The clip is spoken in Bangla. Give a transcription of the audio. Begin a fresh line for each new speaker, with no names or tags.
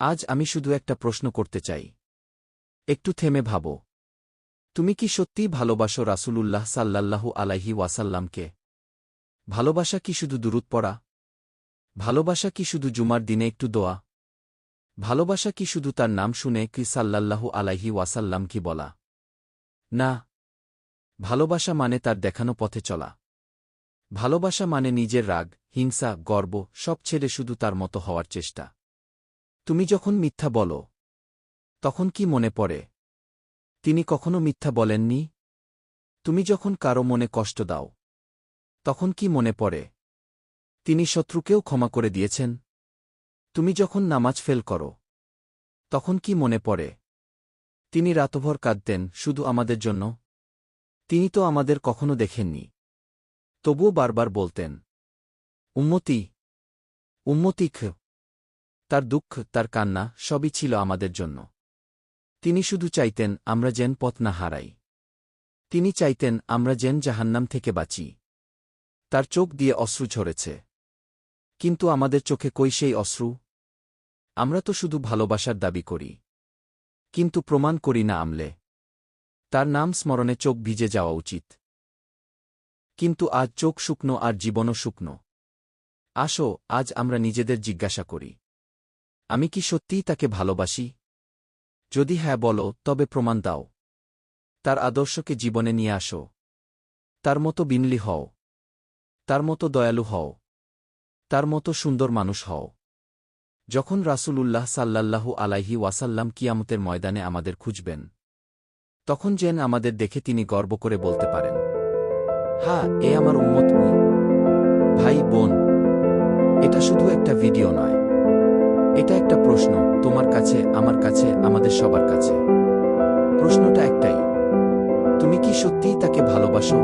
আজ আমি শুধু একটা প্রশ্ন করতে চাই। একটু থেমে ভাবো। তুমি কি সত্যিই ভালোবাসো রাসূলুল্লাহ সাল্লাল্লাহু আলাইহি ওয়াসাল্লামকে? ভালোবাসা কি শুধু দুরূদ পড়া? ভালোবাসা কি শুধু জুমার দিনে একটু দোয়া? ভালোবাসা কি শুধু তার নাম শুনে কি সাল্লাল্লাহু আলাইহি ওয়াসাল্লাম কি বলা? না। ভালোবাসা মানে তার দেখানো পথে চলা। ভালোবাসা মানে নিজের রাগ, হিংসা, গর্ব সব ছেড়ে শুধু তার মতো হওয়ার চেষ্টা। তুমি যখন মিথ্যা বলো, তখন কি মনে পড়ে তিনি কখনো মিথ্যা বলেননি? তুমি যখন কারো মনে কষ্ট দাও, তখন কি মনে পড়ে তিনি শত্রুকেও ক্ষমা করে দিয়েছেন? তুমি যখন নামাজ ফেল করো, তখন কি মনে পড়ে তিনি রাতভর কাঁদতেন শুধু আমাদের জন্য? তিনি তো আমাদের কখনো দেখেননি, তবুও বারবার বলতেন, উম্মতি উম্মতি খ। তার দুঃখ, তার কান্না সবই ছিল আমাদের জন্য। তিনি শুধু চাইতেন আমরা যেন পথ না হারাই। তিনি চাইতেন আমরা যেন জাহান্নাম থেকে বাঁচি। তার চোখ দিয়ে অশ্রু ঝরেছে। কিন্তু আমাদের চোখে কই সেই অশ্রু? আমরা তো শুধু ভালোবাসার দাবি করি, কিন্তু প্রমাণ করি না আমলে। তার নাম স্মরণে চোখ ভিজে যাওয়া উচিত। কিন্তু আজ চোখ শুকনো আর জীবনও শুকনো। আসো, আজ আমরা নিজেদের জিজ্ঞাসা করি, আমি কি সত্যিই তাকে ভালোবাসি? যদি হ্যাঁ বলো, তবে প্রমাণ দাও। তার আদর্শকে জীবনে নিয়ে আসো। তার মতো বিনয়ী হও। তার মতো দয়ালু হও। তার মতো সুন্দর মানুষ হও। যখন রাসূলুল্লাহ সাল্লাল্লাহু আলাইহি ওয়াসাল্লাম কিয়ামতের ময়দানে আমাদের খুঁজবেন, তখন যেন আমাদের দেখে তিনি গর্ব করে বলতে পারেন, হ্যাঁ, এ আমার উম্মত। ভাই বোন, এটা শুধু একটা ভিডিও নয়, এটা একটা প্রশ্ন, তোমার কাছে, আমার কাছে, আমাদের সবার কাছে। প্রশ্নটা একটাই, তুমি কি সত্যিই তাকে ভালোবাসো?